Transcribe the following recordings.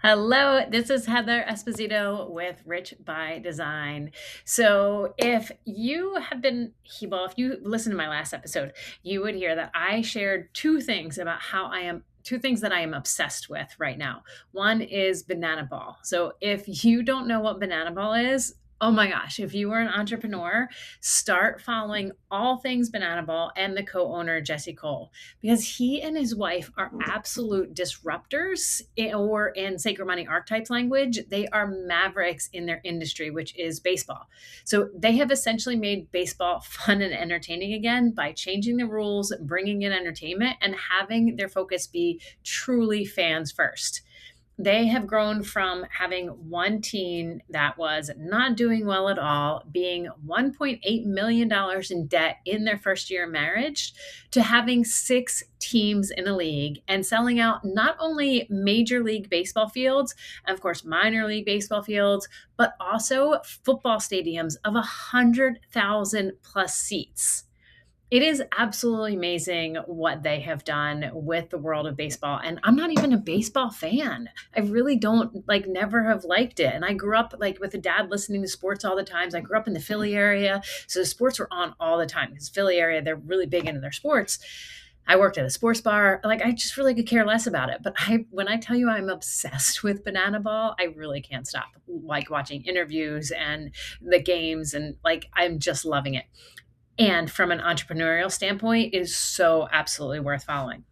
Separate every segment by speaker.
Speaker 1: Hello, this is Heather Esposito with Rich by Design. So, if you have been, well, if you listened to my last episode, you would hear that I shared two things that I am obsessed with right now. One is banana ball. So, if you don't know what banana ball is, oh my gosh, if you are an entrepreneur, start following all things Banana Ball and the co owner, Jesse Cole, because he and his wife are absolute disruptors, or in Sacred Money Archetypes language, they are mavericks in their industry, which is baseball. So they have essentially made baseball fun and entertaining again by changing the rules, bringing in entertainment, and having their focus be truly fans first. They have grown from having one team that was not doing well at all, being $1.8 million in debt in their first year of marriage, to having six teams in a league and selling out not only major league baseball fields, and of course, minor league baseball fields, but also football stadiums of 100,000 plus seats. It is absolutely amazing what they have done with the world of baseball. And I'm not even a baseball fan. I really don't never have liked it. And I grew up with a dad listening to sports all the times. I grew up in the Philly area. So the sports were on all the time because Philly area, they're really big into their sports. I worked at a sports bar. I just really could care less about it. But when I tell you I'm obsessed with Banana Ball, I really can't stop. Like watching interviews and the games, and I'm just loving it. And from an entrepreneurial standpoint, it is so absolutely worth following.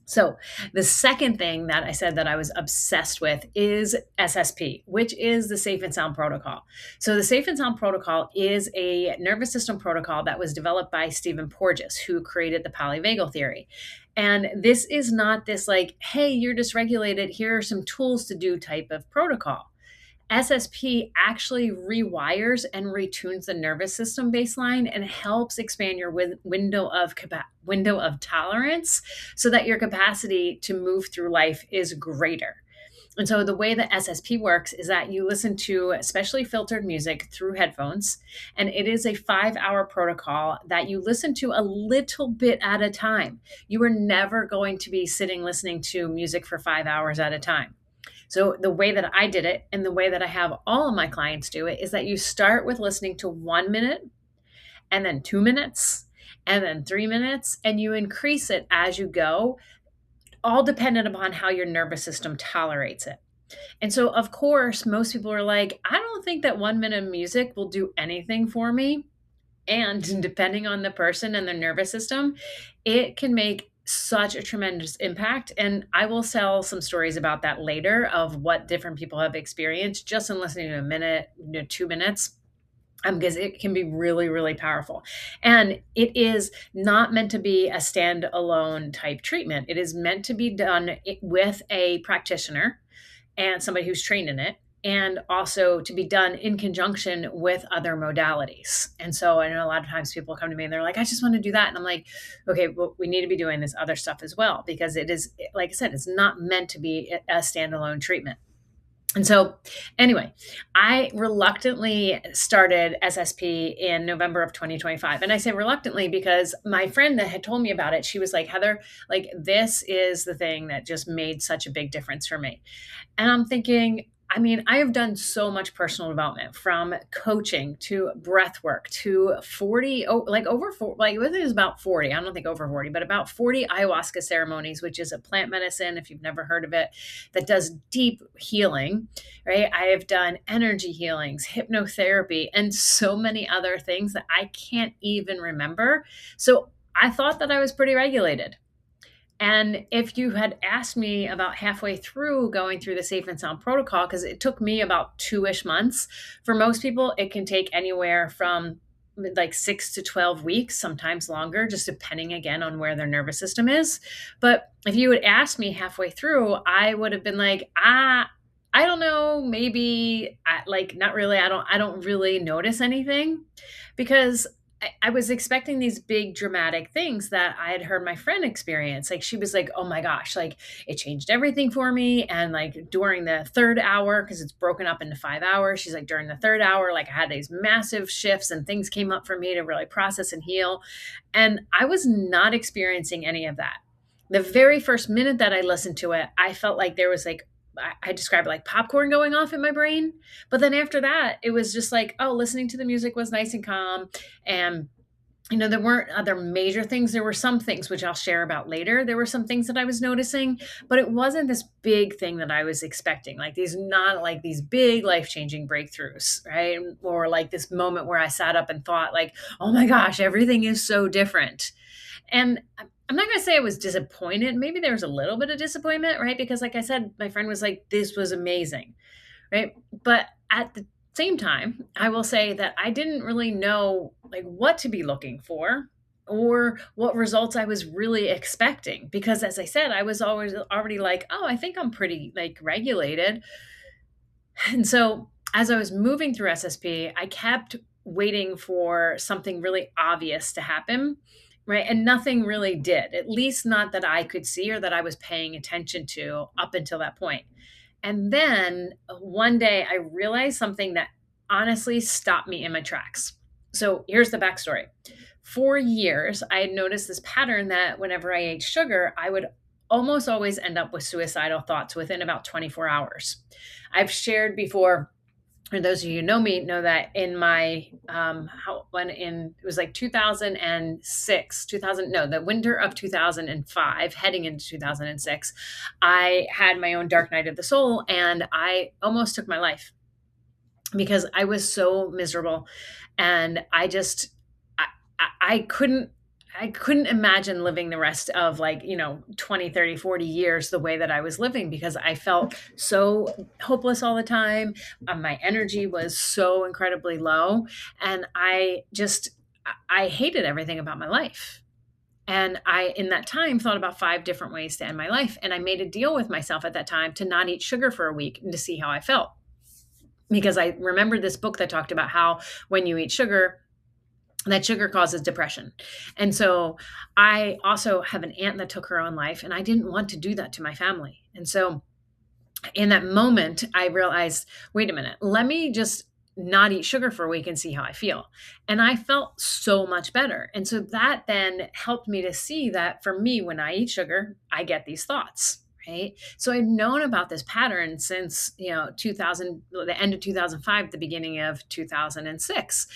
Speaker 1: So, the second thing that I said that I was obsessed with is SSP, which is the Safe and Sound Protocol. So, the Safe and Sound Protocol is a nervous system protocol that was developed by Stephen Porges, who created the polyvagal theory. And this is not this hey, you're dysregulated, here are some tools to do type of protocol. SSP actually rewires and retunes the nervous system baseline and helps expand your window of tolerance so that your capacity to move through life is greater. And so the way that SSP works is that you listen to specially filtered music through headphones, and it is a 5-hour protocol that you listen to a little bit at a time. You are never going to be sitting listening to music for 5 hours at a time. So, the way that I did it and the way that I have all of my clients do it is that you start with listening to 1 minute, and then 2 minutes, and then 3 minutes, and you increase it as you go, all dependent upon how your nervous system tolerates it. And so, of course, most people are like, I don't think that 1 minute of music will do anything for me. And depending on the person and their nervous system, it can make such a tremendous impact. And I will tell some stories about that later of what different people have experienced just in listening to a minute, 2 minutes. Because it can be really, really powerful. And it is not meant to be a standalone type treatment. It is meant to be done with a practitioner and somebody who's trained in it, and also to be done in conjunction with other modalities. And so I know a lot of times people come to me and they're like, I just want to do that. And I'm like, okay, well, we need to be doing this other stuff as well, because it is, like I said, it's not meant to be a standalone treatment. And so, anyway, I reluctantly started SSP in November of 2025. And I say reluctantly because my friend that had told me about it, she was like, Heather, this is the thing that just made such a big difference for me. And I'm thinking, I have done so much personal development, from coaching to breath work to 40, over four, I think it was about 40. I don't think over 40, but about 40 ayahuasca ceremonies, which is a plant medicine, if you've never heard of it, that does deep healing, right? I have done energy healings, hypnotherapy, and so many other things that I can't even remember. So I thought that I was pretty regulated. And if you had asked me about halfway through going through the Safe and Sound protocol, because it took me about 2-ish months, for most people, it can take anywhere from 6 to 12 weeks, sometimes longer, just depending again on where their nervous system is. But if you had asked me halfway through, I would have been like, I don't know, maybe not really. I don't really notice anything, because I was expecting these big dramatic things that I had heard my friend experience. She was like, oh my gosh, it changed everything for me. And during the third hour, because it's broken up into 5 hours, she's like, during the third hour, I had these massive shifts and things came up for me to really process and heal. And I was not experiencing any of that. The very first minute that I listened to it, I felt like there was I describe it like popcorn going off in my brain. But then after that, it was just like, oh, listening to the music was nice and calm. And there weren't other major things. There were some things which I'll share about later. There were some things that I was noticing, but it wasn't this big thing that I was expecting. Like these, not like these big life-changing breakthroughs, right? Or like this moment where I sat up and thought like, oh my gosh, everything is so different. And I'm not going to say I was disappointed. Maybe there was a little bit of disappointment, right? Because like I said, my friend was like, this was amazing, right? But at the same time, I will say that I didn't really know like what to be looking for or what results I was really expecting because as I said, I was always already like, oh, I think I'm pretty like regulated. And so as I was moving through SSP, I kept waiting for something really obvious to happen, right? And nothing really did, at least not that I could see or that I was paying attention to up until that point. And then one day I realized something that honestly stopped me in my tracks. So here's the backstory. For years, I had noticed this pattern that whenever I ate sugar, I would almost always end up with suicidal thoughts within about 24 hours. I've shared before, or those of you who know me know that in my when in it was like 2006 2000 no the winter of 2005 heading into 2006, I had my own dark night of the soul and I almost took my life because I was so miserable and I, I couldn't I couldn't imagine living the rest of like, 20, 30, 40 years the way that I was living because I felt so hopeless all the time. My energy was so incredibly low. And I hated everything about my life. And I, in that time, thought about 5 different ways to end my life. And I made a deal with myself at that time to not eat sugar for a week and to see how I felt. Because I remembered this book that talked about how when you eat sugar, that sugar causes depression. And so I also have an aunt that took her own life, and I didn't want to do that to my family. And so in that moment, I realized, wait a minute, let me just not eat sugar for a week and see how I feel. And I felt so much better. And so that then helped me to see that for me, when I eat sugar, I get these thoughts. Right. So I've known about this pattern since, 2000, the end of 2005, the beginning of 2006.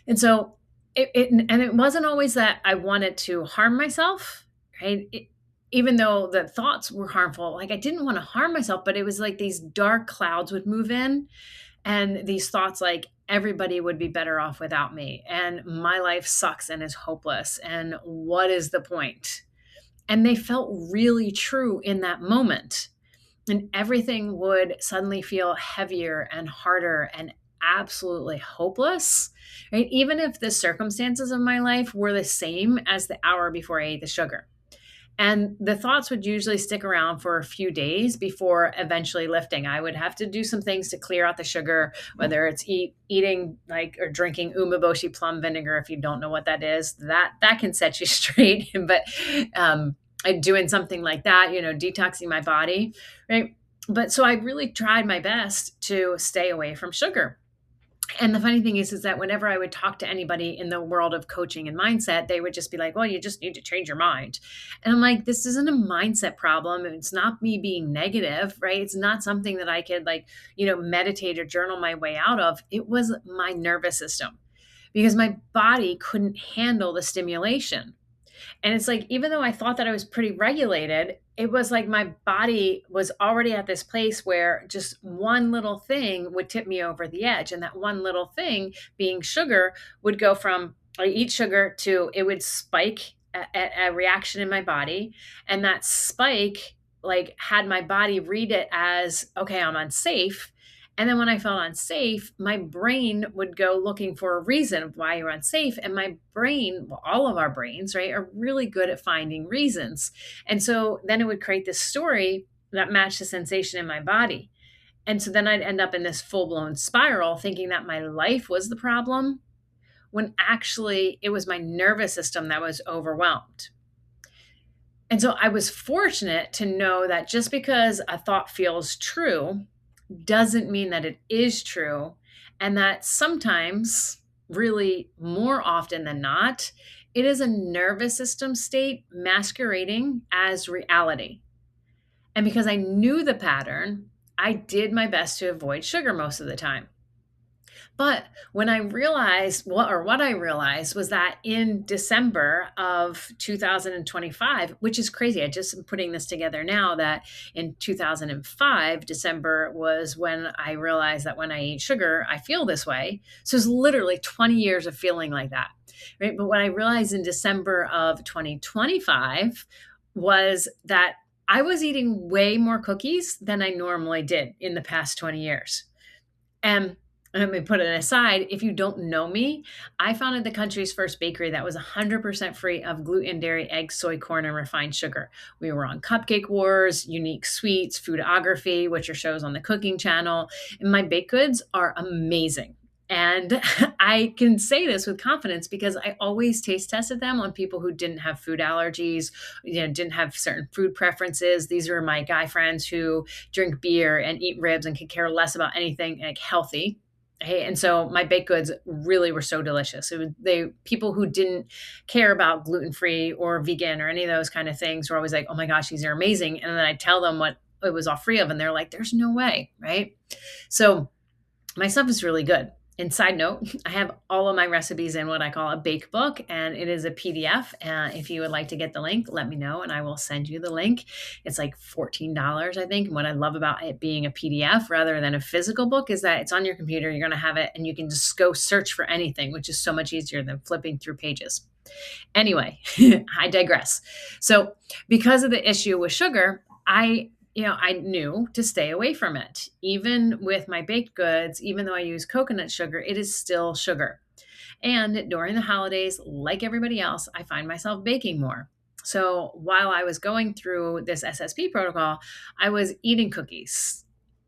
Speaker 1: And so it wasn't always that I wanted to harm myself, right? Even though the thoughts were harmful, like I didn't want to harm myself, but it was like these dark clouds would move in and these thoughts like everybody would be better off without me and my life sucks and is hopeless and what is the point? And they felt really true in that moment. And everything would suddenly feel heavier and harder and absolutely hopeless, right? Even if the circumstances of my life were the same as the hour before I ate the sugar. And the thoughts would usually stick around for a few days before eventually lifting. I would have to do some things to clear out the sugar, whether it's eating like or drinking umeboshi plum vinegar. If you don't know what that is, that can set you straight. But doing something like that, detoxing my body, right? But so I really tried my best to stay away from sugar. And the funny thing is that whenever I would talk to anybody in the world of coaching and mindset, they would just be like, well, you just need to change your mind. And I'm like, this isn't a mindset problem. It's not me being negative, right? It's not something that I could meditate or journal my way out of. It was my nervous system because my body couldn't handle the stimulation. And it's like, even though I thought that I was pretty regulated, it was like my body was already at this place where just one little thing would tip me over the edge. And that one little thing being sugar would go from I eat sugar to it would spike a reaction in my body. And that spike like had my body read it as, okay, I'm unsafe. And then when I felt unsafe, my brain would go looking for a reason of why you're unsafe. And my brain, well, all of our brains, right, are really good at finding reasons. And so then it would create this story that matched the sensation in my body. And so then I'd end up in this full-blown spiral thinking that my life was the problem when actually it was my nervous system that was overwhelmed. And so I was fortunate to know that just because a thought feels true doesn't mean that it is true. And that sometimes, really more often than not, it is a nervous system state masquerading as reality. And because I knew the pattern, I did my best to avoid sugar most of the time. But when I realized what I realized was that in December of 2025, which is crazy. I just am putting this together now that in 2005, December was when I realized that when I eat sugar, I feel this way. So it's literally 20 years of feeling like that. Right. But what I realized in December of 2025 was that I was eating way more cookies than I normally did in the past 20 years. And let me put it aside. If you don't know me, I founded the country's first bakery that was 100% free of gluten, dairy, eggs, soy, corn, and refined sugar. We were on Cupcake Wars, Unique Sweets, Foodography, which are shows on the cooking channel. And my baked goods are amazing. And I can say this with confidence because I always taste tested them on people who didn't have food allergies, didn't have certain food preferences. These are my guy friends who drink beer and eat ribs and could care less about anything like healthy. Hey, and so my baked goods really were so delicious. They people who didn't care about gluten free or vegan or any of those kind of things were always like, "Oh my gosh, these are amazing!" And then I tell them what it was all free of, and they're like, "There's no way!" Right? So my stuff is really good. And side note, I have all of my recipes in what I call a bake book, and it is a PDF. If you would like to get the link, let me know, and I will send you the link. It's like $14, I think. And what I love about it being a PDF rather than a physical book is that it's on your computer. You're going to have it, and you can just go search for anything, which is so much easier than flipping through pages. Anyway, I digress. So, because of the issue with sugar, I knew to stay away from it. Even with my baked goods, even though I use coconut sugar, it is still sugar. And during the holidays, like everybody else, I find myself baking more. So while I was going through this SSP protocol, I was eating cookies,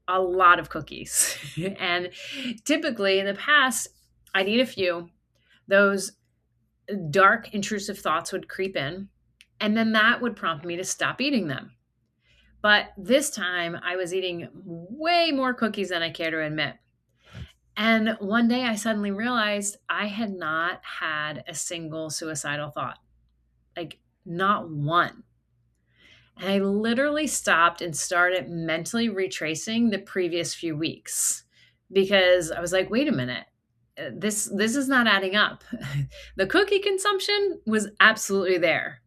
Speaker 1: a lot of cookies. And typically in the past, I'd eat a few. Those dark, intrusive thoughts would creep in, and then that would prompt me to stop eating them. But this time I was eating way more cookies than I care to admit. And one day I suddenly realized I had not had a single suicidal thought, like not one. And I literally stopped and started mentally retracing the previous few weeks because I was like, wait a minute. This is not adding up. The cookie consumption was absolutely there,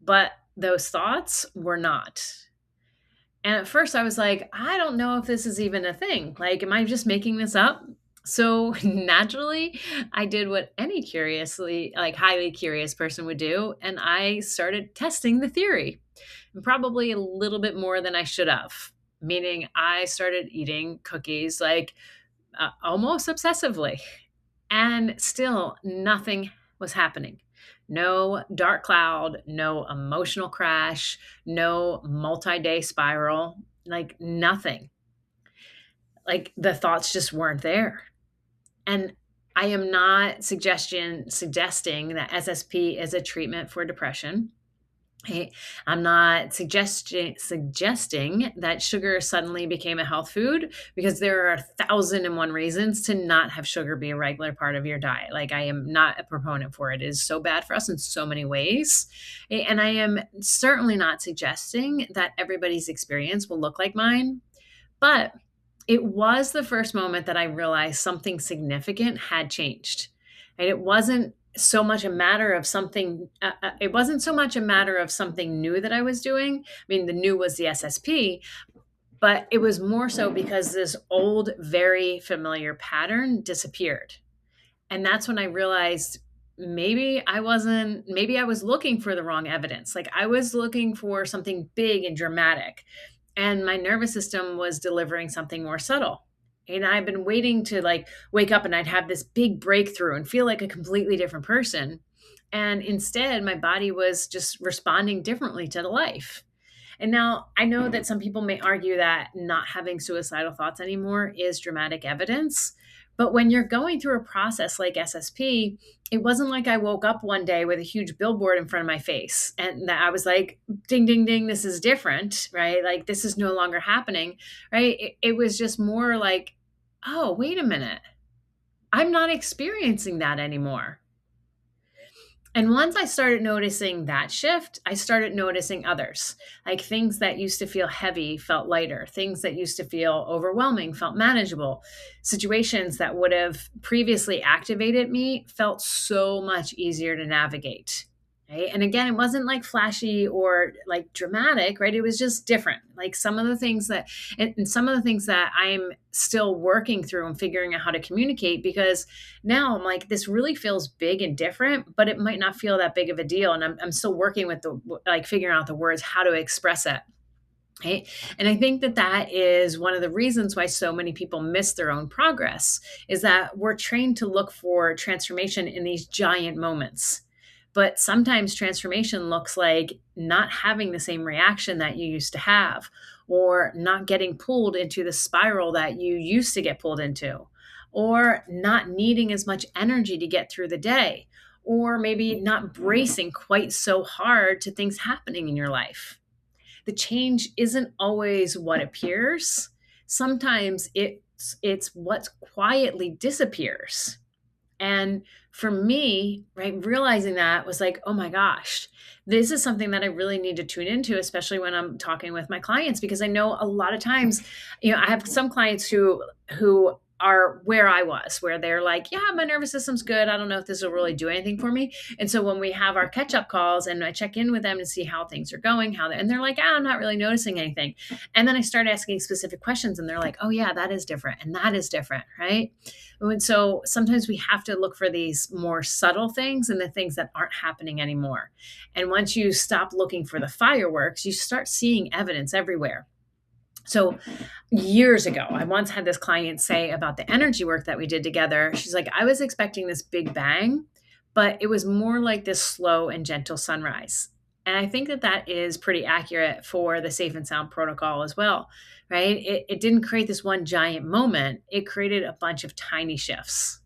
Speaker 1: but those thoughts were not. And at first I was like, I don't know if this is even a thing. Like, am I just making this up? So naturally, I did what any highly curious person would do. And I started testing the theory, and probably a little bit more than I should have. Meaning, I started eating cookies like almost obsessively. And still, nothing was happening. No dark cloud, no emotional crash, no multi day spiral, like nothing. Like the thoughts just weren't there. And I am not suggesting that SSP is a treatment for depression. Hey, I'm not suggesting that sugar suddenly became a health food because there are 1,001 reasons to not have sugar be a regular part of your diet. Like, I am not a proponent for it. It is so bad for us in so many ways. And I am certainly not suggesting that everybody's experience will look like mine, but it was the first moment that I realized something significant had changed. And it wasn't so much a matter of something it wasn't so much a matter of something new that I was doing. I mean, the new was the SSP, but it was more so because this old, very familiar pattern disappeared. And that's when I realized maybe I was looking for the wrong evidence. Like, I was looking for something big and dramatic, and my nervous system was delivering something more subtle. And I've been waiting to like wake up and I'd have this big breakthrough and feel like a completely different person. And instead, my body was just responding differently to the life. And now I know that some people may argue that not having suicidal thoughts anymore is dramatic evidence. But when you're going through a process like SSP, it wasn't like I woke up one day with a huge billboard in front of my face and that I was like, ding, ding, ding, this is different, right? Like, this is no longer happening, right? It was just more like, oh, wait a minute. I'm not experiencing that anymore. And once I started noticing that shift, I started noticing others. Like things that used to feel heavy felt lighter, things that used to feel overwhelming felt manageable. Situations that would have previously activated me felt so much easier to navigate. Right? And again, it wasn't like flashy or like dramatic, right? It was just different. Like some of the things that, and some of the things that I'm still working through and figuring out how to communicate, because now I'm like, this really feels big and different, but it might not feel that big of a deal. And I'm still working with the, like figuring out the words, how to express it. Right. And I think that that is one of the reasons why so many people miss their own progress, is that we're trained to look for transformation in these giant moments. But sometimes transformation looks like not having the same reaction that you used to have, or not getting pulled into the spiral that you used to get pulled into, or not needing as much energy to get through the day, or maybe not bracing quite so hard to things happening in your life. The change isn't always what appears. Sometimes it's what quietly disappears. And for me, right, realizing that was like, oh my gosh, this is something that I really need to tune into, especially when I'm talking with my clients, because I know a lot of times, I have some clients who are where I was, where they're like, yeah, my nervous system's good. I don't know if this will really do anything for me. And so when we have our catch up calls and I check in with them to see how things are going, and they're like, I'm not really noticing anything. And then I start asking specific questions and they're like, oh yeah, that is different. And that is different. Right. And so sometimes we have to look for these more subtle things and the things that aren't happening anymore. And once you stop looking for the fireworks, you start seeing evidence everywhere. So years ago, I once had this client say about the energy work that we did together. She's like, I was expecting this big bang, but it was more like this slow and gentle sunrise. And I think that that is pretty accurate for the safe and sound protocol as well, right? It didn't create this one giant moment, it created a bunch of tiny shifts.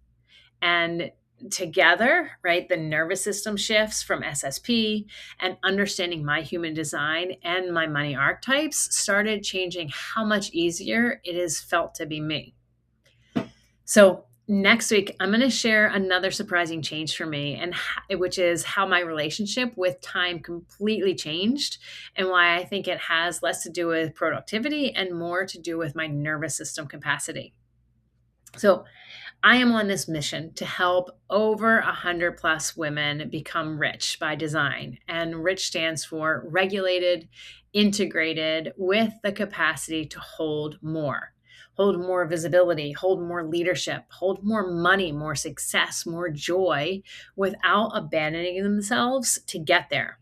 Speaker 1: And together, right, the nervous system shifts from SSP and understanding my human design and my money archetypes started changing how much easier it is felt to be me. So next week, I'm going to share another surprising change for me, and which is how my relationship with time completely changed, and why I think it has less to do with productivity and more to do with my nervous system capacity. So I am on this mission to help over 100 plus women become rich by design. And rich stands for regulated, integrated, with the capacity to hold more visibility, hold more leadership, hold more money, more success, more joy, without abandoning themselves to get there.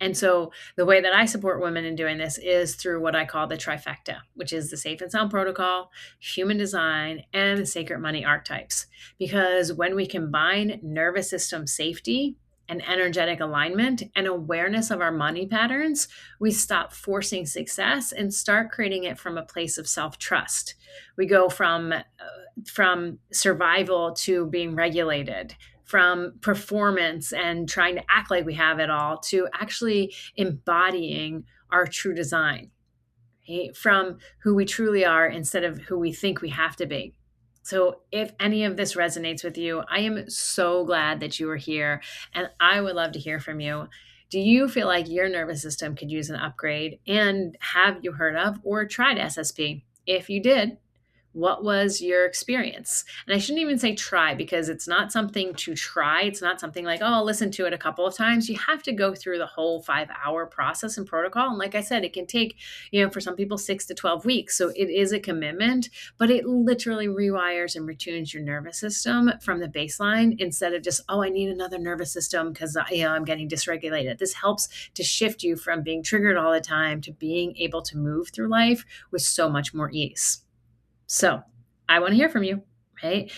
Speaker 1: And so the way that I support women in doing this is through what I call the trifecta, which is the safe and sound protocol, human design, and the sacred money archetypes. Because when we combine nervous system safety and energetic alignment and awareness of our money patterns, we stop forcing success and start creating it from a place of self-trust. We go from survival to being regulated, from performance and trying to act like we have it all, to actually embodying our true design, right? From who we truly are instead of who we think we have to be. So if any of this resonates with you, I am so glad that you are here, and I would love to hear from you. Do you feel like your nervous system could use an upgrade? And have you heard of or tried SSP? If you did, what was your experience? And I shouldn't even say try, because it's not something to try. It's not something like, oh, I'll listen to it a couple of times. You have to go through the whole 5-hour process and protocol. And like I said, it can take, for some people 6 to 12 weeks. So it is a commitment, but it literally rewires and retunes your nervous system from the baseline, instead of just, oh, I need another nervous system because I'm getting dysregulated. This helps to shift you from being triggered all the time to being able to move through life with so much more ease. So I want to hear from you, right?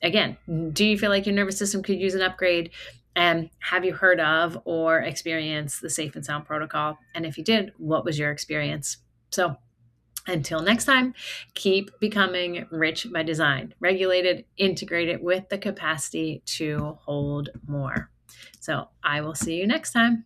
Speaker 1: Again, do you feel like your nervous system could use an upgrade? And have you heard of or experienced the Safe and Sound protocol? And if you did, what was your experience? So until next time, keep becoming rich by design, regulated, integrated, with the capacity to hold more. So I will see you next time.